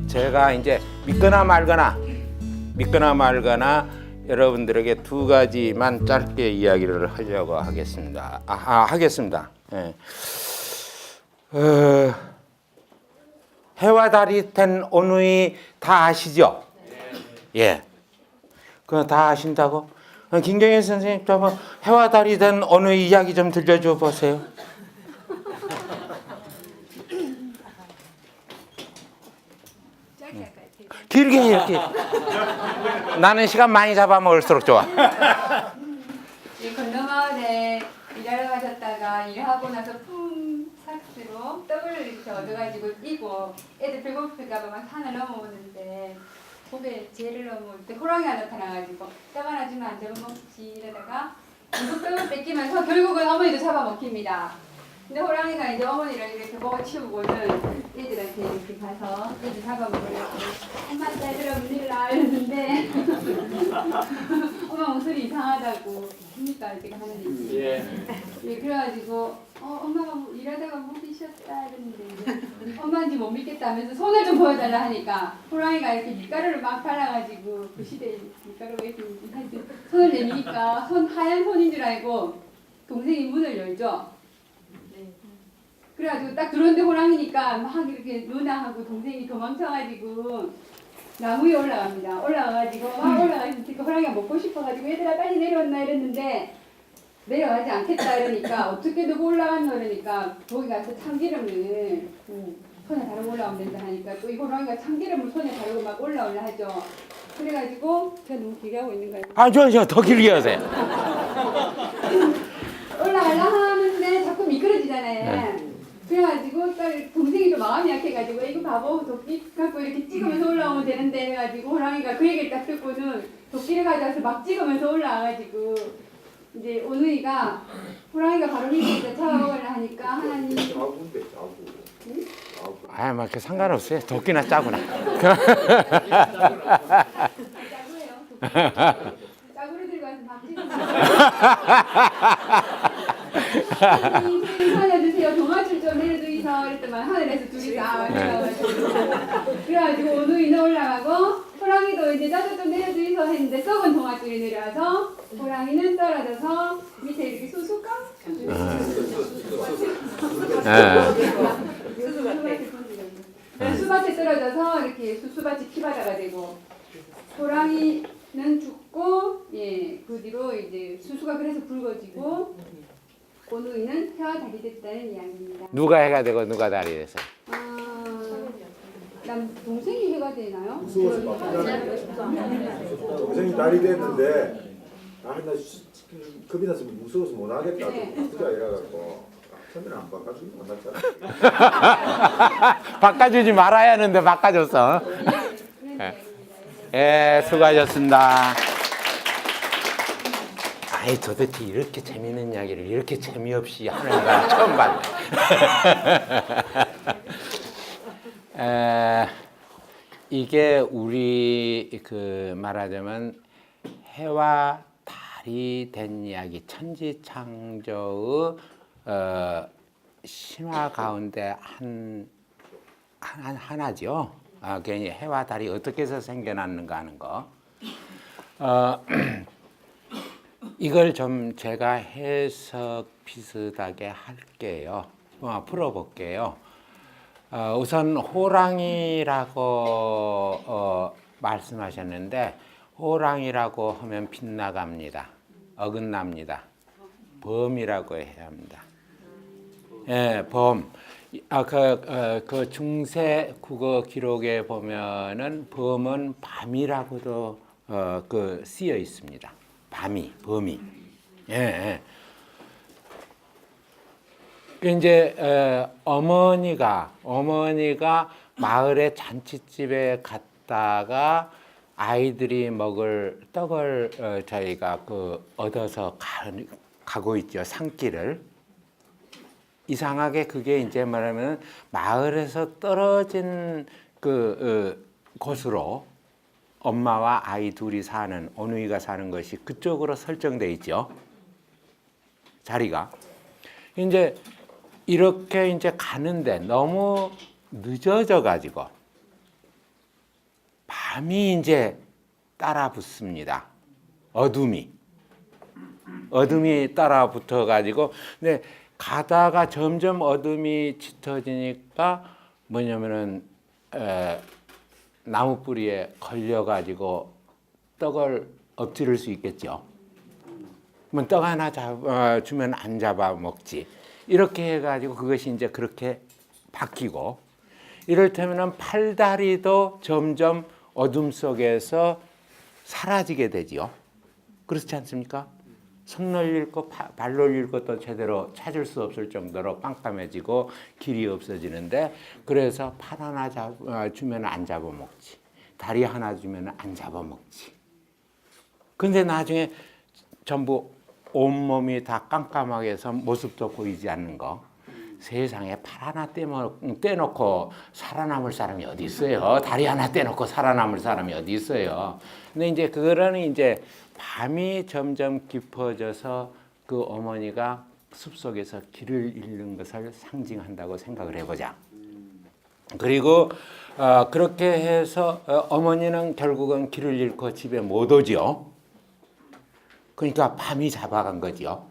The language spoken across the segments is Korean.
제가 이제 믿거나 말거나 여러분들에게 두 가지만 짧게 이야기를 하려고 하겠습니다. 하겠습니다. 예. 해와 달이 된 오누이 다 아시죠? 예. 그거 다 아신다고? 김경현 선생님, 좀 해와 달이 된 오누이 이야기 좀 들려줘 보세요. 길게 해요. 나는 시간 많이 잡아먹을수록 좋아. 이 건너마을에 일하러 가셨다가 일하고 나서 품삭스로 떡을 이렇게 얻어가지고 끼고 애들 배고플까봐 막 산을 넘어오는데 고개 재를 넘어올 때 호랑이가 나타나가지고 떡 하나 주면 안 잡아먹지 이러다가 이거 떡을 뺏기면서 결국은 어머니도 잡아먹힙니다. 근데 호랑이가 이제 어머니를 이렇게 먹어 치우고는 애들한테 이렇게 가서 애들 잡아먹으려고 엄마 얘들아 물릴라 이러는데 엄마 목소리 이상하다고 그러니까 이렇게 하는 얘기. 예, 그래가지고 엄마가 뭐 일하다가 목이 쉬었다 이랬는데 엄마인지 못 믿겠다면서 손을 좀 보여달라 하니까 호랑이가 이렇게 밀가루를 막 발라가지고 그 시대에 밀가루가 이렇게 하여튼 손을 내미니까 하얀 손인 줄 알고 동생이 문을 열죠. 그래가지고 딱 들어오는데 호랑이니까 막 이렇게 누나하고 동생이 도망쳐가지고 나무 위에 올라갑니다. 올라가가지고 막 올라가니까 호랑이가 먹고 싶어가지고 얘들아 빨리 내려왔나 이랬는데 내려가지 않겠다 이러니까 어떻게 누구 올라갔노 이러니까 거기 가서 참기름을 손에 다루고 올라오면 된다 하니까 또 이 호랑이가 참기름을 손에 다루고 막 올라올라 하죠. 그래가지고 제가 너무 길게 하고 있는 거예요. 저 더 길게 하세요. 올라가려 하는데 자꾸 미끄러지잖아요. 그래가지고 동생이 또 마음이 약해가지고 이거 바보 도끼 갖고 이렇게 찍으면서 올라오면 되는데 해가지고 호랑이가 그 얘기를 딱 듣고는 도끼를 가져와서 막 찍으면서 올라와가지고 이제 오누이가 호랑이가 바로 밑에 차오를 하니까 하나님 뭐 그 상관없어요. 도끼나 짜구나. 짜고요. 짜구를 들고 와서 막 찍으면서 살려주세요. 동아줄 좀 내려주이소 이랬더만 하늘에서 둘이 다 그래가지고 오누이는 올라가고 호랑이도 이제 나도 좀 내려주이소 했는데 썩은 동아줄이 내려와서 호랑이는 떨어져서 밑에 이렇게 수수깡? 수밭에 떨어져서 이렇게 수수밭이 피바다가 되고 호랑이는 죽고 그 뒤로 이제 수수가 그래서 붉어지고 오누이는 해와 달이 됐다는 이야기입니다. 누가 해가 되고 누가 달이 돼서? 남 동생이 해가 되나요? 동생이 달이 됐는데 나 겁이 나서 무서워서 못 하겠다. 어떻게 이래갖고 처음에는 안 바꿔주면 안 났잖아. 바꿔주지 말아야 하는데 바꿔줬어. 수고하셨습니다. 도대체 이렇게 재미있는 이야기를 이렇게 재미없이 하는 거 처음 봤네. 이게 우리 말하자면 해와 달이 된 이야기, 천지창조의 신화 가운데 하나죠. 괜히 해와 달이 어떻게 해서 생겨났는가 하는 거. 이걸 좀 제가 해석 비슷하게 할게요. 풀어볼게요. 우선 호랑이라고 말씀하셨는데 호랑이라고 하면 빗나갑니다. 어긋납니다. 범이라고 해야 합니다. 범. 그 중세 국어 기록에 보면은 범은 밤이라고도 쓰여 있습니다. 범이. 이제 어머니가 마을의 잔치집에 갔다가 아이들이 먹을 떡을 저희가 얻어서 가고 있죠. 산길을. 이상하게 그게 이제 말하면 마을에서 떨어진 곳으로 엄마와 아이 둘이 사는 오누이가 사는 것이 그쪽으로 설정돼 있죠. 자리가. 이제 이렇게 이제 가는데 너무 늦어져 가지고 밤이 이제 따라 붙습니다. 어둠이 따라 붙어 가지고 근데 가다가 점점 어둠이 짙어지니까 뭐냐면은 나무 뿌리에 걸려 가지고 떡을 엎지를 수 있겠죠. 그러면 떡 하나 주면 안 잡아 먹지. 이렇게 해 가지고 그것이 이제 그렇게 바뀌고 이를테면은 팔다리도 점점 어둠 속에서 사라지게 되지요. 그렇지 않습니까? 손 놀릴 것, 발 놀릴 것도 제대로 찾을 수 없을 정도로 깜깜해지고 길이 없어지는데 그래서 팔 하나 주면 안 잡아먹지. 다리 하나 주면 안 잡아먹지. 근데 나중에 전부 온몸이 다 깜깜하게 해서 모습도 보이지 않는 거. 세상에 팔 하나 떼놓고 살아남을 사람이 어디 있어요? 다리 하나 떼놓고 살아남을 사람이 어디 있어요? 근데 이제 그거는 이제 밤이 점점 깊어져서 그 어머니가 숲속에서 길을 잃는 것을 상징한다고 생각을 해보자. 그리고 그렇게 해서 어머니는 결국은 길을 잃고 집에 못 오지요. 그러니까 밤이 잡아간 거지요.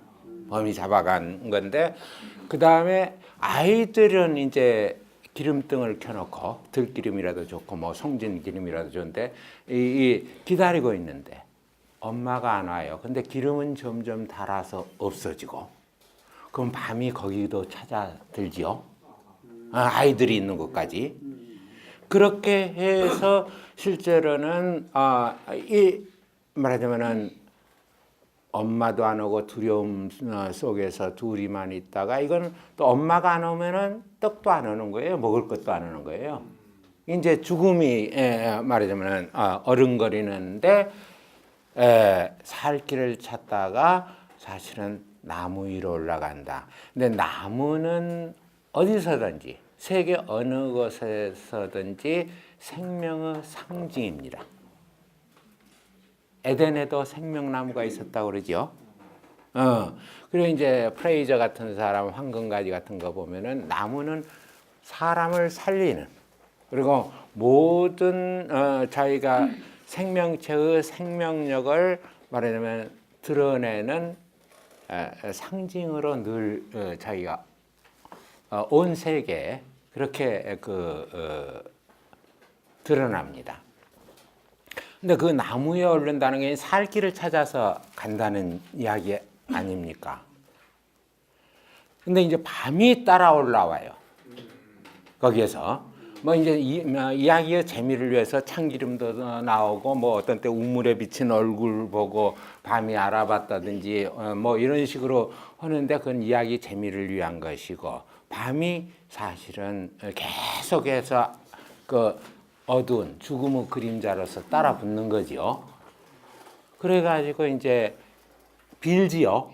밤이 잡아간 건데 그 다음에 아이들은 이제 기름등을 켜놓고 들기름이라도 좋고 뭐 송진 기름이라도 좋은데 기다리고 있는데 엄마가 안 와요. 근데 기름은 점점 닳아서 없어지고 그럼 밤이 거기도 찾아들지요. 아이들이 있는 곳까지. 그렇게 해서 실제로는 말하자면은 엄마도 안 오고 두려움 속에서 둘이만 있다가 이건 또 엄마가 안 오면은 떡도 안 오는 거예요. 먹을 것도 안 오는 거예요. 이제 죽음이 말하자면은 어른거리는데 살 길을 찾다가 사실은 나무 위로 올라간다. 근데 나무는 어디서든지 세계 어느 곳에서든지 생명의 상징입니다. 에덴에도 생명나무가 있었다고 그러죠. 그리고 이제 프레이저 같은 사람, 황금가지 같은 거 보면은 나무는 사람을 살리는 그리고 모든 자기가 생명체의 생명력을 말하자면 드러내는 상징으로 늘 자기가 온 세계에 그렇게 드러납니다. 근데 그 나무에 오른다는 게 살 길을 찾아서 간다는 이야기 아닙니까? 근데 이제 밤이 따라 올라와요. 거기에서 뭐 이제 이야기의 재미를 위해서 참기름도 나오고 뭐 어떤 때 우물에 비친 얼굴 보고 밤이 알아봤다든지 뭐 이런 식으로 하는데 그건 이야기 재미를 위한 것이고 밤이 사실은 계속해서 그 어두운 죽음의 그림자로서 따라 붙는 거지요. 그래가지고 이제 빌지요.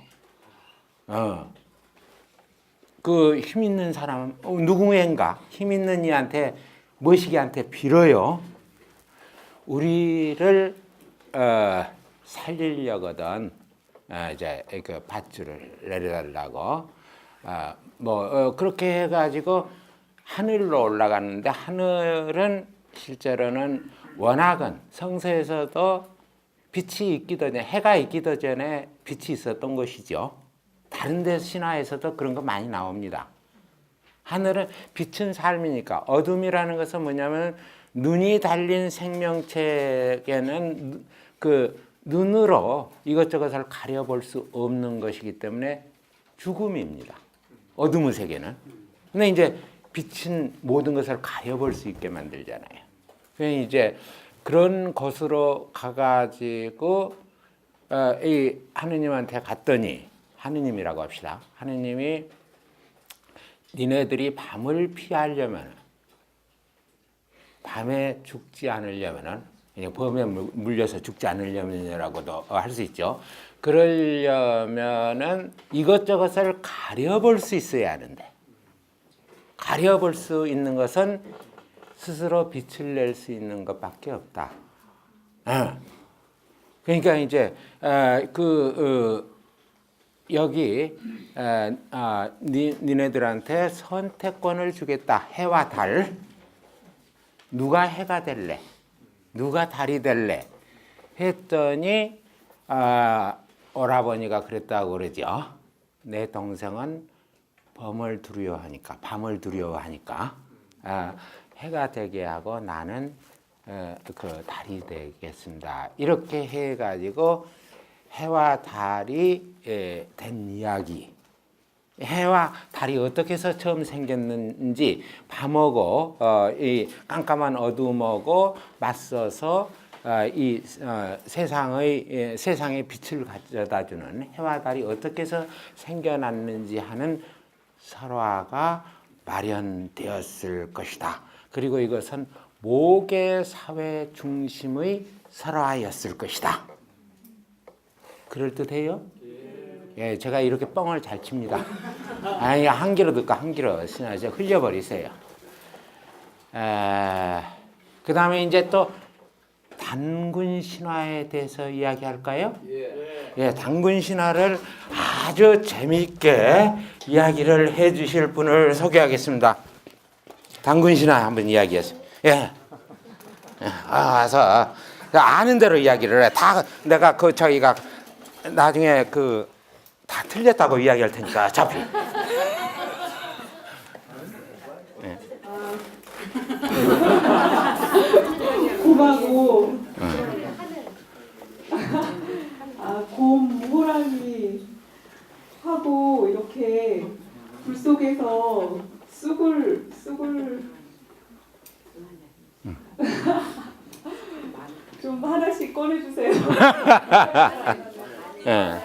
그 힘 있는 사람 누구인가 힘 있는 이한테 머시기한테 빌어요. 우리를 살리려거든 이제 그 밧줄을 내려달라고 그렇게 해가지고 하늘로 올라갔는데 하늘은 실제로는 워낙은 성서에서도 빛이 있기도 전에 해가 있기도 전에 빛이 있었던 것이죠. 다른 데 신화에서도 그런 거 많이 나옵니다. 하늘은 빛은 삶이니까 어둠이라는 것은 뭐냐면 눈이 달린 생명체에게는 그 눈으로 이것저것을 가려볼 수 없는 것이기 때문에 죽음입니다. 어둠의 세계는. 근데 이제 빛은 모든 것을 가려볼 수 있게 만들잖아요. 그래서 이제 그런 곳으로 가가지고 이 하느님한테 갔더니 하느님이라고 합시다. 하느님이 니네들이 밤을 피하려면 밤에 죽지 않으려면은 범에 물려서 죽지 않으려면이라고도 할 수 있죠. 그러려면은 이것저것을 가려볼 수 있어야 하는데 가려볼 수 있는 것은 스스로 빛을 낼 수 있는 것밖에 없다. 그러니까 이제 여기 니네들한테 선택권을 주겠다. 해와 달. 누가 해가 될래? 누가 달이 될래? 했더니 오라버니가 그랬다고 그러죠. 내 동생은 밤을 두려워하니까 해가 되게 하고 나는 그 달이 되겠습니다. 이렇게 해가지고 해와 달이 된 이야기. 해와 달이 어떻게 해서 처음 생겼는지 밤하고 이 깜깜한 어둠하고 맞서서 이 세상의 빛을 가져다주는 해와 달이 어떻게 해서 생겨났는지 하는 설화가 마련되었을 것이다. 그리고 이것은 모계 사회 중심의 설화였을 것이다. 그럴듯해요? 예, 제가 이렇게 뻥을 잘 칩니다. 아니, 한 귀로 듣고 한 귀로 흘려버리세요. 그 다음에 이제 또 단군 신화에 대해서 이야기할까요? 예, 단군 신화를 아주 재미있게 이야기를 해주실 분을 소개하겠습니다. 단군 신화 한번 이야기하세요. 예, 와서 아는 대로 이야기를 해. 다 내가 저희가 나중에 다 틀렸다고 이야기할 테니까 어차피. 네. 곰하고 곰, 호랑이 하고 이렇게 불 속에서 쑥을 좀 하나씩 꺼내주세요. 예.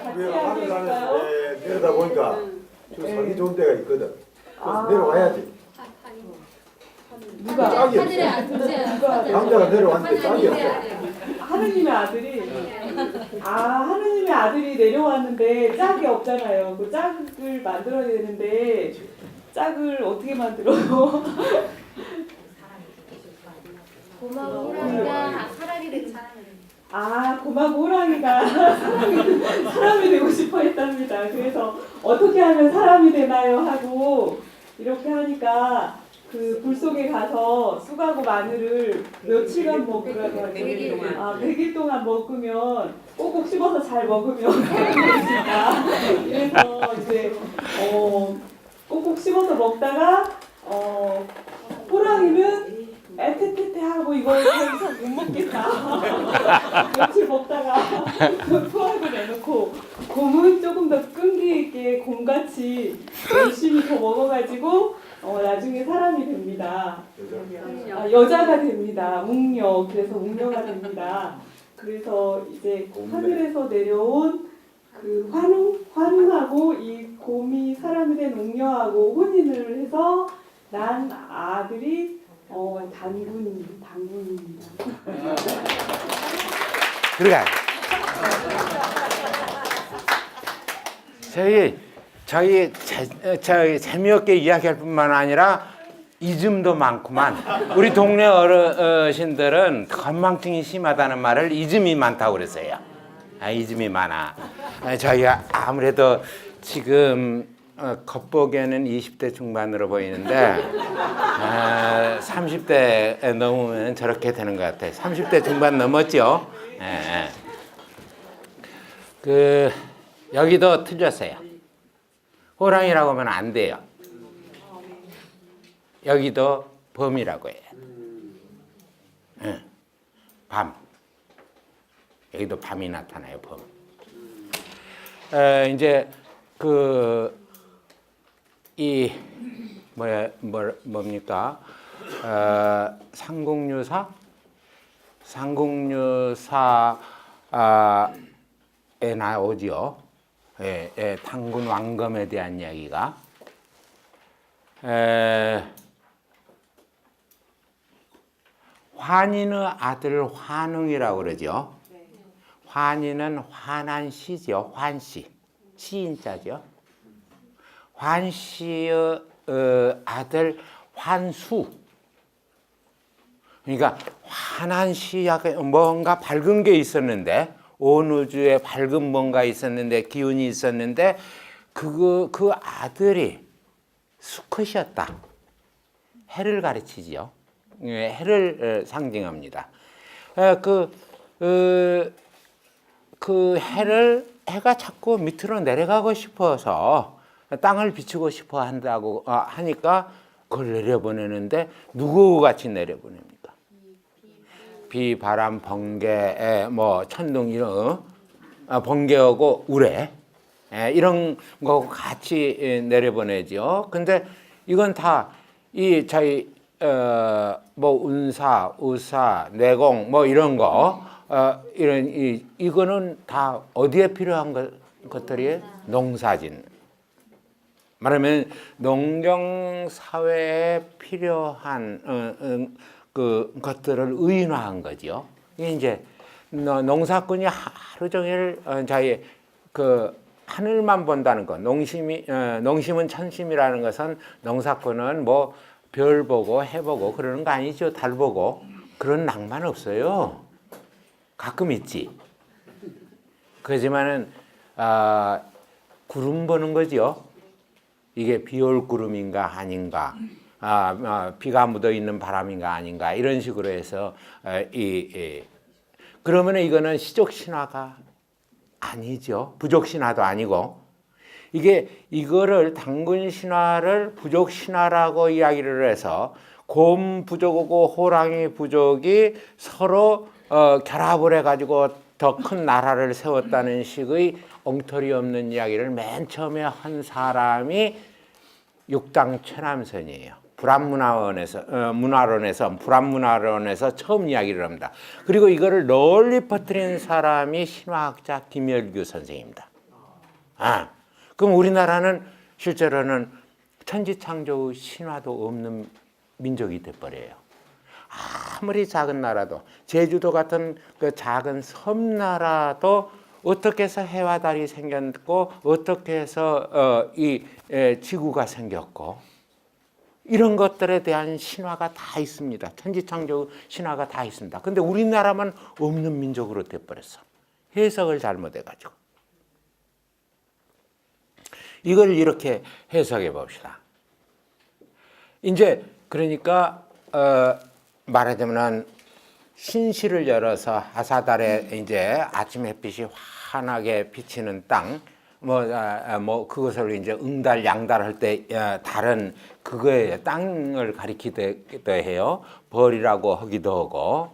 하늘산에 내려다 보니까 좀 살기 좋은 데가 있거든. 그래서 내려와야지. 누가? 짝이 없어. 남자가 내려왔는데 짝이 없어. 하느님의 아들이 하느님의 아들이 내려왔는데 짝이 없잖아요. 그 짝을 만들어야 되는데 짝을 어떻게 만들어요? 고마워 호랑이가 사람이 고마고 호랑이가 사람이 되고 싶어 했답니다. 그래서 어떻게 하면 사람이 되나요? 하고 이렇게 하니까 그 불 속에 가서 쑥하고 마늘을 며칠간 먹으라고 하죠. 100일 동안 먹으면 꼭꼭 씹어서 잘 먹으면 사람이 되니까. 그래서 이제 꼭꼭 씹어서 먹다가 호랑이는 애태태태 하고 이걸 더 이상 못 먹겠다. 며칠 먹다가 토하고 내놓고 곰은 조금 더 끈기 있게 곰같이 열심히 더 먹어가지고 나중에 사람이 됩니다. 여자가 됩니다. 웅녀. 그래서 웅녀가 됩니다. 그래서 이제 하늘에서 내려온 그 환웅하고 이 곰이 사람이 된 웅녀하고 혼인을 해서 난 아들이 단군입니다. 들어가. 저희 재미없게 이야기할 뿐만 아니라 이즘도 많구만. 우리 동네 어르신들은 건망증이 심하다는 말을 이즘이 많다고 그랬어요. 이즘이 많아. 저희가 아무래도 지금 겉보기에는 20대 중반으로 보이는데 30대 넘으면 저렇게 되는 것 같아요. 30대 중반 넘었죠. 여기도 틀렸어요. 호랑이라고 하면 안 돼요. 여기도 범이라고 해요. 밤. 여기도 밤이 나타나요. 범. 이제 뭡니까? 상국유사에 나오죠. 단군 왕검에 대한 이야기가. 환인의 아들 환웅이라고 그러죠. 환인은 환한 시죠. 환시. 시인자죠. 환시의 아들 환수. 그러니까 환한 시약에 뭔가 밝은 게 있었는데 온 우주에 밝은 뭔가 있었는데 기운이 있었는데 그 아들이 수컷이었다. 해를 가르치지요. 해를 상징합니다. 그 해가 자꾸 밑으로 내려가고 싶어서 땅을 비추고 싶어 한다고 하니까 그걸 내려보내는데 누구 같이 내려보냅니까? 비, 바람, 번개, 뭐 천둥 이런 번개하고 우레 이런 거 같이 내려보내죠. 근데 이건 다 이 저희 뭐 운사, 우사, 내공 뭐 이런 거 이런 이거는 다 어디에 필요한 것들이에요? 농사진. 말하면 농경 사회에 필요한 그 것들을 의인화한 거죠. 이게 이제 농사꾼이 하루 종일 자기 그 하늘만 본다는 거. 농심은 천심이라는 것은 농사꾼은 뭐 별 보고 해 보고 그러는 거 아니죠. 달 보고 그런 낭만 없어요. 가끔 있지. 그렇지만은 구름 보는 거죠. 이게 비올 구름인가 아닌가, 비가 묻어 있는 바람인가 아닌가 이런 식으로 해서 그러면 이거는 시족 신화가 아니죠. 부족 신화도 아니고 이거를 당군 신화를 부족 신화라고 이야기를 해서 곰 부족하고 호랑이 부족이 서로 결합을 해가지고 더 큰 나라를 세웠다는 식의 엉터리 없는 이야기를 맨 처음에 한 사람이 육당 최남선이에요. 불안문화론에서 처음 이야기를 합니다. 그리고 이거를 널리 퍼뜨린 사람이 신화학자 김열규 선생입니다. 그럼 우리나라는 실제로는 천지창조 신화도 없는 민족이 돼버려요. 아무리 작은 나라도 제주도 같은 그 작은 섬나라도 어떻게 해서 해와 달이 생겼고 어떻게 해서 이 지구가 생겼고 이런 것들에 대한 신화가 다 있습니다. 천지창조 신화가 다 있습니다. 근데 우리나라만 없는 민족으로 돼버렸어. 해석을 잘못해가지고. 이걸 이렇게 해석해 봅시다. 이제 그러니까 말하자면 신시를 열어서 하사달에 이제 아침 햇빛이 환하게 비치는 땅, 뭐 그것을 이제 응달 양달 할 때 달은 그거에 땅을 가리키기도 해요. 벌이라고 하기도 하고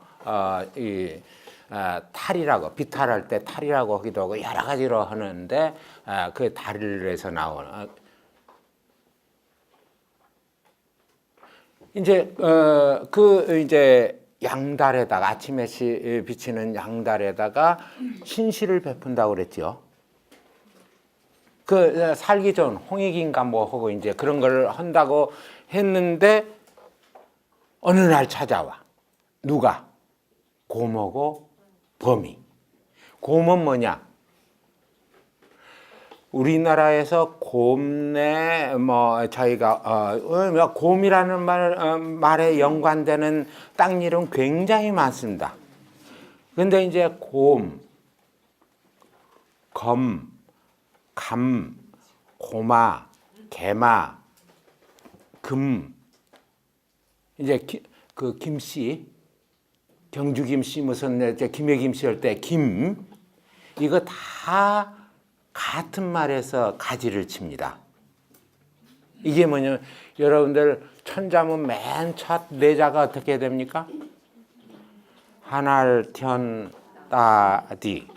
탈이라고 비탈할 때 탈이라고 하기도 하고 여러 가지로 하는데 그 달에서 나오는 이제 이제 양달에다가 아침에 비치는 양달에다가 신시를 베푼다고 그랬죠. 그 살기 좋은 홍익인가 뭐 하고 이제 그런 걸 한다고 했는데 어느 날 찾아와 누가 곰하고 범이. 곰은 뭐냐? 우리나라에서 곰내 뭐 저희가 곰이라는 말에 연관되는 땅 이름 굉장히 많습니다. 근데 이제 곰, 검, 감, 고마, 개마, 금, 이제 그 김씨, 경주 김씨 무슨 김해 김씨 할 때 김, 이거 다 같은 말에서 가지를 칩니다. 이게 뭐냐면 여러분들 천자문 맨 첫 내자가 어떻게 됩니까? 한알견 따디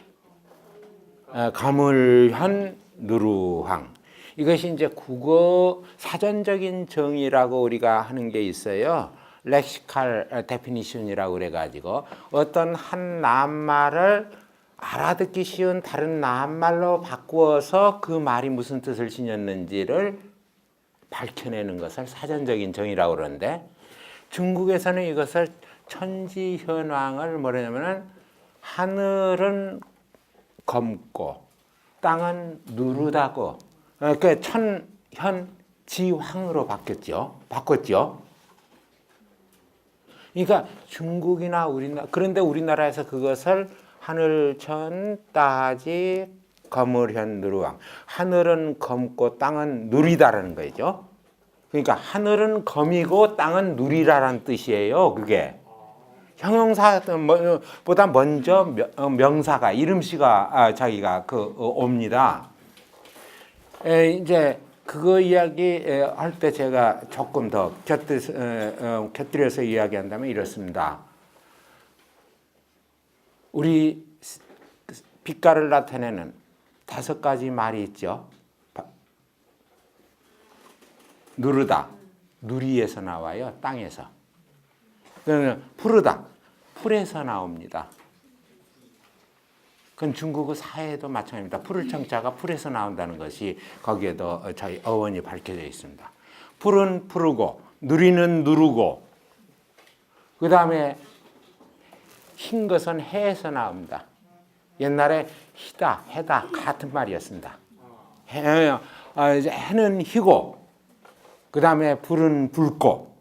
가물현 누루황. 이것이 이제 국어 사전적인 정의라고 우리가 하는 게 있어요. 렉시칼 데피니션이라고 그래가지고 어떤 한 낱말을 알아듣기 쉬운 다른 낱말로 바꾸어서 그 말이 무슨 뜻을 지녔는지를 밝혀내는 것을 사전적인 정의라고 그러는데 중국에서는 이것을 천지현황을 뭐냐면은 하늘은 검고 땅은 누르다고 그 천현지황으로 바꿨죠. 그러니까 중국이나 우리나라 그런데 우리나라에서 그것을 하늘천 따지 거물현 누르왕. 하늘은 검고 땅은 누리다라는 거죠. 그러니까 하늘은 검이고 땅은 누리라라는 뜻이에요. 그게 형용사보다 먼저 명사가 이름씨가 자기가 옵니다. 이제 그거 이야기 할 때 제가 조금 더 곁들여서 이야기한다면 이렇습니다. 우리 빛깔을 나타내는 5가지 말이 있죠. 누르다, 누리에서 나와요. 땅에서. 그러면 푸르다, 풀에서 나옵니다. 그건 중국어 사회에도 마찬가지입니다. 푸를 청자가 풀에서 나온다는 것이 거기에도 저희 어원이 밝혀져 있습니다. 풀은 푸르고 누리는 누르고 그 다음에 흰 것은 해에서 나옵니다. 옛날에 희다, 해다 같은 말이었습니다. 해는 희고 그 다음에 불은 붉고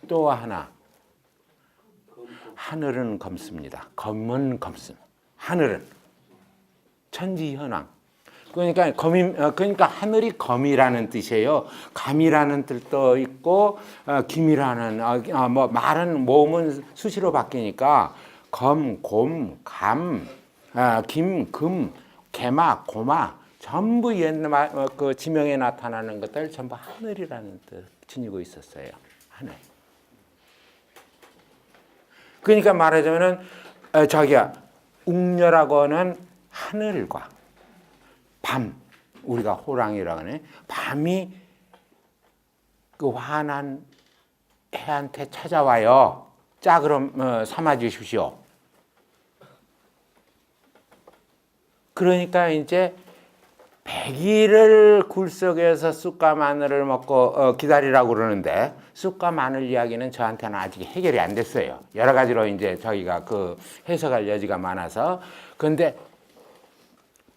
또 하나 하늘은 검습니다. 검은 검습. 하늘은 천지현황. 그러니까 하늘이 검이라는 뜻이에요. 감이라는 뜻도 있고 김이라는 말은 모음은 수시로 바뀌니까 검, 곰, 감, 김, 금, 개마, 고마 전부 옛날 그 지명에 나타나는 것들 전부 하늘이라는 뜻 지니고 있었어요. 하늘. 그러니까 말하자면은 자기야 웅녀라고 하는 하늘과 밤, 우리가 호랑이라고 하네. 밤이 그 환한 해한테 찾아와요. 자 그럼 삼아 주십시오. 그러니까 이제 100일을 굴 속에서 쑥과 마늘을 먹고 기다리라고 그러는데 쑥과 마늘 이야기는 저한테는 아직 해결이 안 됐어요. 여러 가지로 이제 저희가 해석할 여지가 많아서. 그런데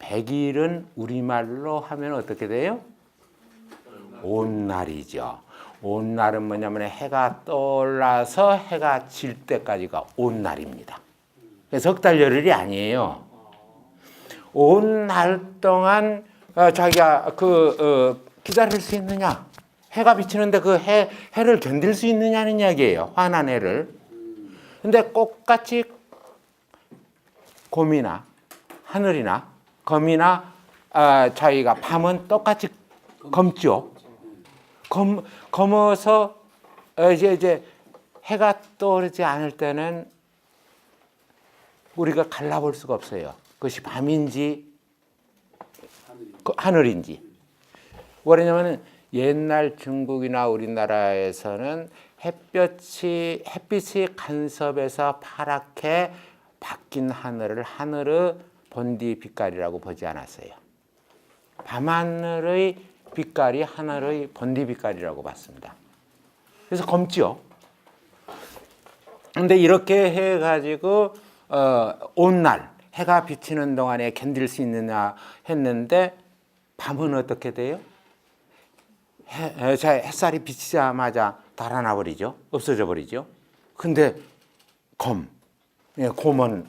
100일은 우리말로 하면 어떻게 돼요? 온날이죠. 온날은 뭐냐면 해가 떠올라서 해가 질 때까지가 온날입니다. 석 달 열흘이 아니에요. 온날 동안 자기가 기다릴 수 있느냐? 해가 비치는데 그 해를 견딜 수 있느냐는 이야기예요. 환한 해를. 근데 똑같이 곰이나 하늘이나 검이나 자기가 밤은 똑같이 검죠. 검어서 이제 해가 떠오르지 않을 때는 우리가 갈라볼 수가 없어요. 그것이 밤인지 하늘인지. 왜냐하면 옛날 중국이나 우리나라에서는 햇빛이 간섭해서 파랗게 바뀐 하늘의 본디 빛깔이라고 보지 않았어요. 밤하늘의 빛깔이 하늘의 본디 빛깔이라고 봤습니다. 그래서 검죠. 근데 이렇게 해가지고 온날 해가 비치는 동안에 견딜 수 있느냐 했는데 밤은 어떻게 돼요? 햇살이 비치자마자 달아나 버리죠. 없어져 버리죠. 근데 곰은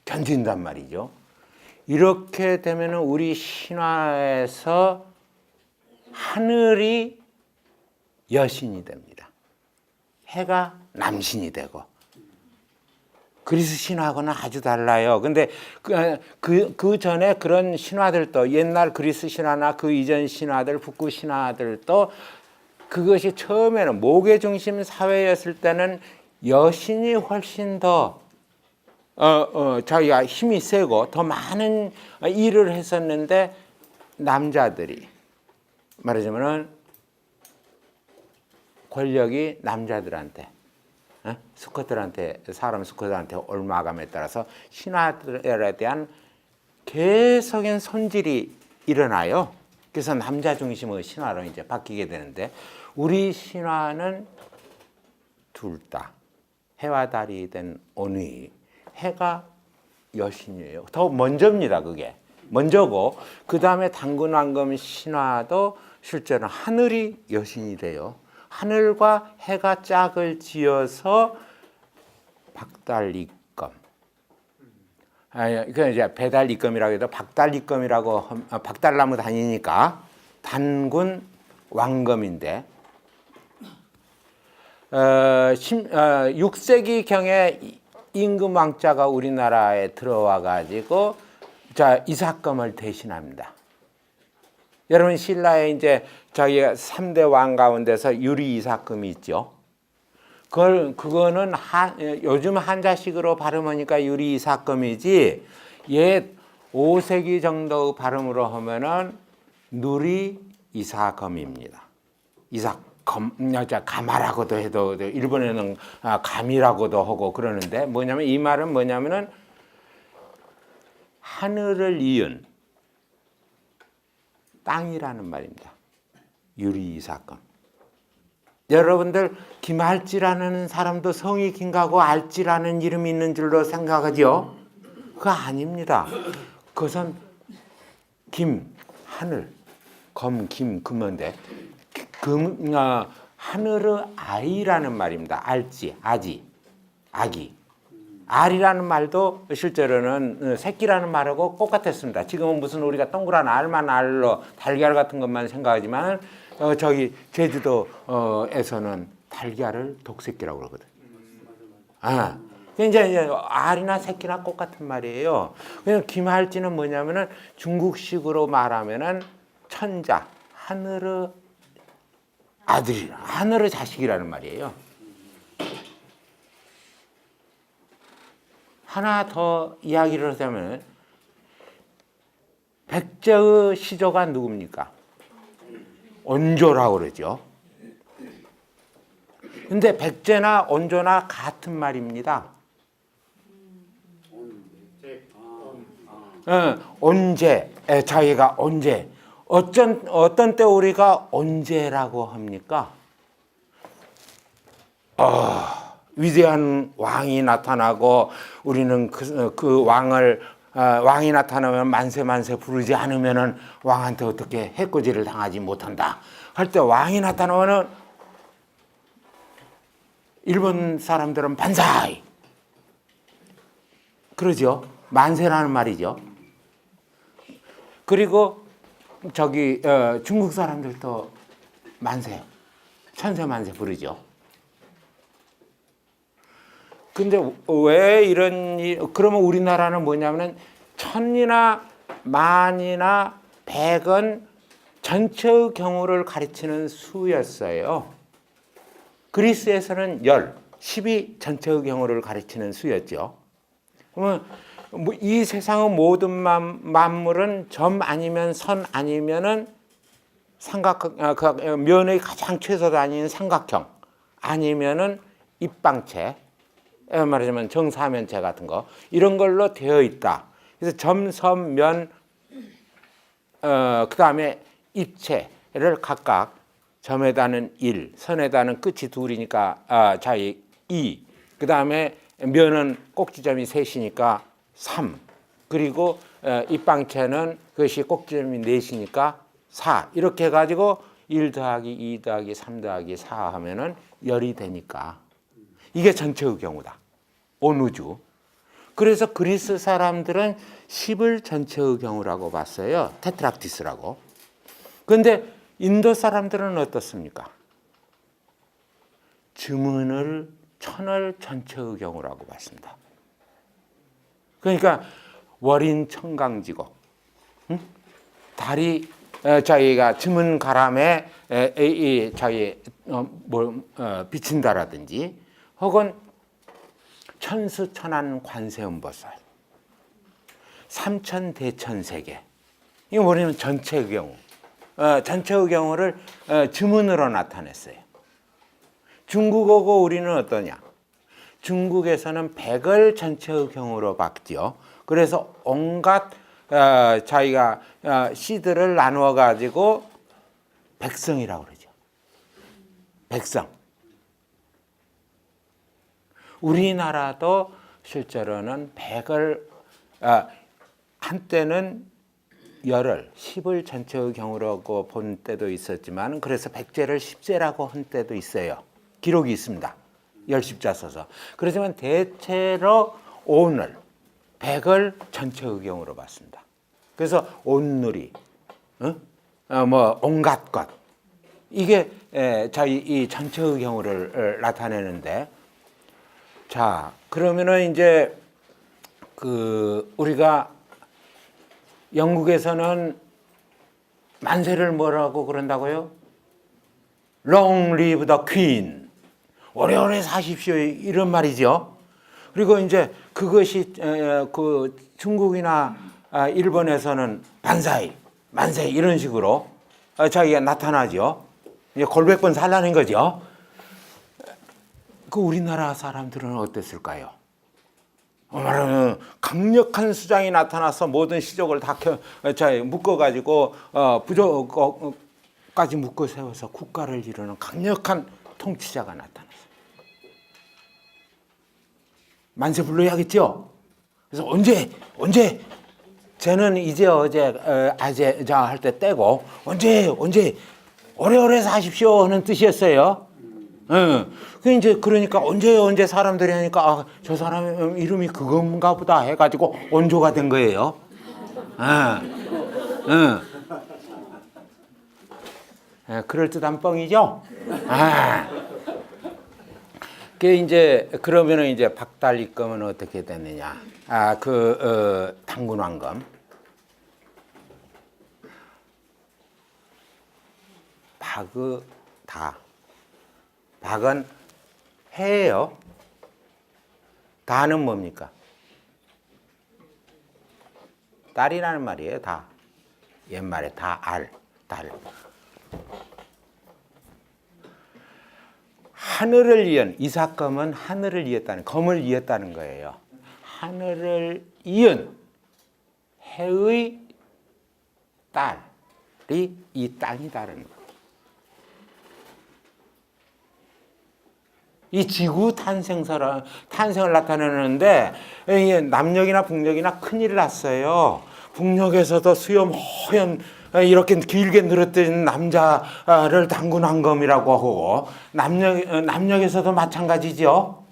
견딘단 말이죠. 이렇게 되면 우리 신화에서 하늘이 여신이 됩니다. 해가 남신이 되고. 그리스 신화하고는 아주 달라요. 근데 그 전에 그런 신화들도 옛날 그리스 신화나 그 이전 신화들, 북구 신화들도 그것이 처음에는 목의 중심 사회였을 때는 여신이 훨씬 더 자기가 힘이 세고 더 많은 일을 했었는데 남자들이 말하자면은 권력이 남자들한테 사람 수컷들한테 올마감에 따라서 신화들에 대한 계속적인 손질이 일어나요. 그래서 남자 중심의 신화로 이제 바뀌게 되는데 우리 신화는 둘 다 해와 달이 된 온위, 해가 여신이에요. 더 먼저입니다. 그게 먼저고 그 다음에 당근왕금 신화도 실제로 하늘이 여신이 돼요. 하늘과 해가 짝을 지어서 박달리검. 그 이제 배달리검이라고 해도 박달리검이라고 박달나무 다니니까 단군 왕검인데 6세기 경에 임금 왕자가 우리나라에 들어와 가지고 자 이삭검을 대신합니다. 여러분 신라에 이제 저희 3대 왕 가운데서 유리 이삭검이 있죠. 그거는 요즘 한자식으로 발음하니까 유리 이삭검이지 옛 5세기 정도 발음으로 하면은 누리 이삭검입니다. 이삭검, 가마라고도 해도 일본에는 감이라고도 하고 그러는데 뭐냐면 이 말은 뭐냐면은 하늘을 이은 땅이라는 말입니다. 유리 이삭검. 여러분들 김알지라는 사람도 성이 긴가고 알지라는 이름이 있는 줄로 생각하죠? 그거 아닙니다. 그것은 김, 하늘, 검, 김, 금인데 하늘의 아이라는 말입니다. 알지, 아지, 아기. 알이라는 말도 실제로는 새끼라는 말하고 똑같았습니다. 지금은 무슨 우리가 동그란 알만 알로 달걀 같은 것만 생각하지만 저기 제주도에서는 달걀을 독새끼라고 그러거든. 이제 알이나 새끼나 똑같은 말이에요. 그냥 김할지는 뭐냐면은 중국식으로 말하면은 천자, 하늘의 아들, 하늘의 자식이라는 말이에요. 하나 더 이야기를 하자면 백제의 시조가 누굽니까? 온조라고 그러죠. 근데 백제나 온조나 같은 말입니다. 언제, 자기가 언제, 어떤 때 우리가 언제라고 합니까? 위대한 왕이 나타나고 우리는 그 왕을 왕이 나타나면 만세 부르지 않으면은 왕한테 어떻게 해코지를 당하지 못한다 할 때 왕이 나타나면은 일본 사람들은 반사이 그러죠. 만세라는 말이죠. 그리고 저기 중국 사람들도 만세, 천세만세 부르죠. 근데 왜 그러면 우리나라는 뭐냐면은 천이나 만이나 백은 전체의 경우를 가리치는 수였어요. 그리스에서는 10이 전체의 경우를 가리치는 수였죠. 그러면 이 세상의 모든 만물은 점 아니면 선 아니면은 면의 가장 최소단위인 삼각형 아니면은 입방체 말하자면 정사면체 같은 거 이런 걸로 되어 있다. 그래서 점, 선, 면, 그 다음에 입체를 각각 점에다는 1, 선에다는 끝이 둘이니까 자기 2, 그 다음에 면은 꼭지점이 셋이니까 3, 그리고 입방체는 그것이 꼭지점이 넷이니까 4 이렇게 해가지고 1 더하기 2 더하기 3 더하기 4 하면은 10이 되니까 이게 전체의 경우다. 온 우주. 그래서 그리스 사람들은 10을 전체의 경우라고 봤어요. 테트락티스라고. 그런데 인도 사람들은 어떻습니까? 천을 전체의 경우라고 봤습니다. 그러니까 월인 청강지고 달이 자기가 지문 가람에 자기 비친다라든지 혹은 천수천안 관세음보살, 삼천대천세계 이거 뭐냐면 전체의 경우, 전체의 경우를 지문으로 나타냈어요. 중국어고 우리는 어떠냐? 중국에서는 백을 전체의 경우로 봤죠. 그래서 온갖 자기가 씨들을 나누어 가지고 백성이라고 그러죠. 백성. 우리나라도 실제로는 백을 한때는 10을 전체의 경우라고 본 때도 있었지만 그래서 백제를 10제라고 한 때도 있어요. 기록이 있습니다. 10십자 써서. 그렇지만 대체로 온을, 백을 전체의 경우로 봤습니다. 그래서 온누리, 온갖 것 이게 자, 이 전체의 경우를 나타내는데, 자, 그러면은 이제 그 우리가 영국에서는 만세를 뭐라고 그런다고요? Long live the Queen. 오래오래 사십시오. 이런 말이죠. 그리고 이제 그것이 그 중국이나 일본에서는 반사이, 만세 이런 식으로 자기가 나타나죠. 이제 골백번 살라는 거죠. 그 우리나라 사람들은 어땠을까요? 말하면 강력한 수장이 나타나서 모든 시족을 다 묶어가지고 부족까지 묶어 세워서 국가를 이루는 강력한 통치자가 나타났어요. 만세 불러야겠죠. 그래서 언제 쟤는 이제 어제 아재 자 할 때 떼고 언제 오래오래 사십시오 하는 뜻이었어요. 그 이제 그러니까 언제 사람들이 하니까 아, 저 사람 이름이 그건가 보다 해가지고 온조가 된 거예요. 그럴 듯한 뻥이죠. 그 이제 그러면은 이제 박달리검은 어떻게 됐느냐? 당군왕검. 박은 해예요. 다는 뭡니까? 딸이라는 말이에요. 다. 옛말에 달. 하늘을 이은 이삭검은 하늘을 이었다는 검을 이었다는 거예요. 하늘을 이은 해의 딸이 이 땅이다라는 거예요. 이 지구 탄생을 나타내는데 남녘이나 북녘이나 큰일 났어요. 북녘에서도 수염 허연 이렇게 길게 늘었던 남자를 당군왕검이라고 하고 남녘에서도 마찬가지죠.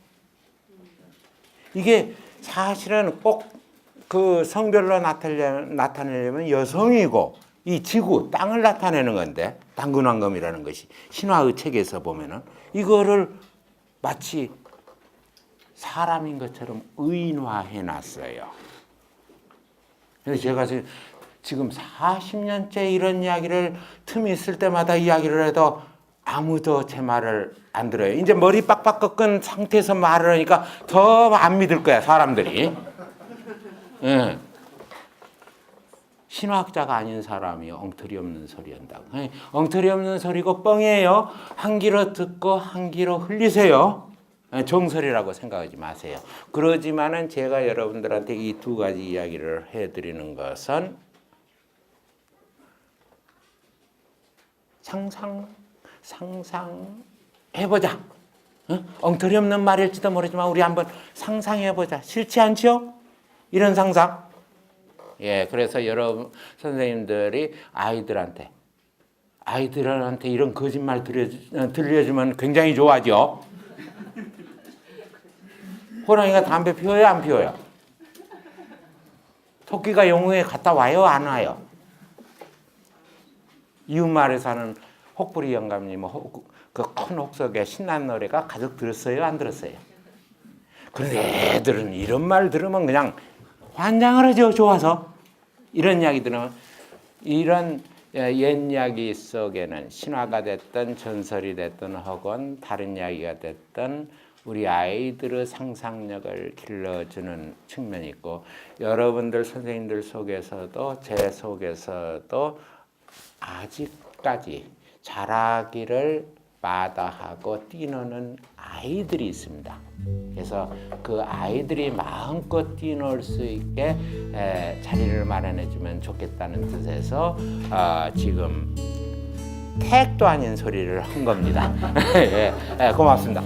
이게 사실은 꼭 그 성별로 나타내려면 여성이고 이 지구 땅을 나타내는 건데 당군왕검이라는 것이 신화의 책에서 보면은 이거를 마치 사람인 것처럼 의인화해 놨어요. 그래서 제가 지금 40년째 이런 이야기를 틈이 있을 때마다 이야기를 해도 아무도 제 말을 안 들어요. 이제 머리 빡빡 꺾은 상태에서 말을 하니까 더 안 믿을 거야, 사람들이. 예. 신화학자가 아닌 사람이 엉터리 없는 소리 한다고. 엉터리 없는 소리고 뻥이에요. 한 귀로 듣고 한 귀로 흘리세요. 정설이라고 생각하지 마세요. 그러지만은 제가 여러분들한테 이 두 가지 이야기를 해드리는 것은 상상해보자. 엉터리 없는 말일지도 모르지만 우리 한번 상상해보자. 싫지 않죠? 이런 상상. 예, 그래서 여러분 선생님들이 아이들한테 이런 거짓말 들려주면 굉장히 좋아하죠. 호랑이가 담배 피워요, 안 피워요? 토끼가 영웅에 갔다 와요, 안 와요? 이웃마을에 사는 혹부리 영감님 그 큰 혹석에 신난 노래가 가족 들었어요, 안 들었어요? 그런데 애들은 이런 말 들으면 그냥 환장을 하죠, 좋아서. 이런 이야기 들으면 이런 옛 이야기 속에는 신화가 됐든 전설이 됐든 혹은 다른 이야기가 됐든 우리 아이들의 상상력을 길러주는 측면이 있고 여러분들 선생님들 속에서도 제 속에서도 아직까지 자라기를 마다하고 뛰노는 아이들이 있습니다. 그래서 그 아이들이 마음껏 뛰놀 수 있게 자리를 마련해주면 좋겠다는 뜻에서 지금 택도 아닌 소리를 한 겁니다. 예, 고맙습니다.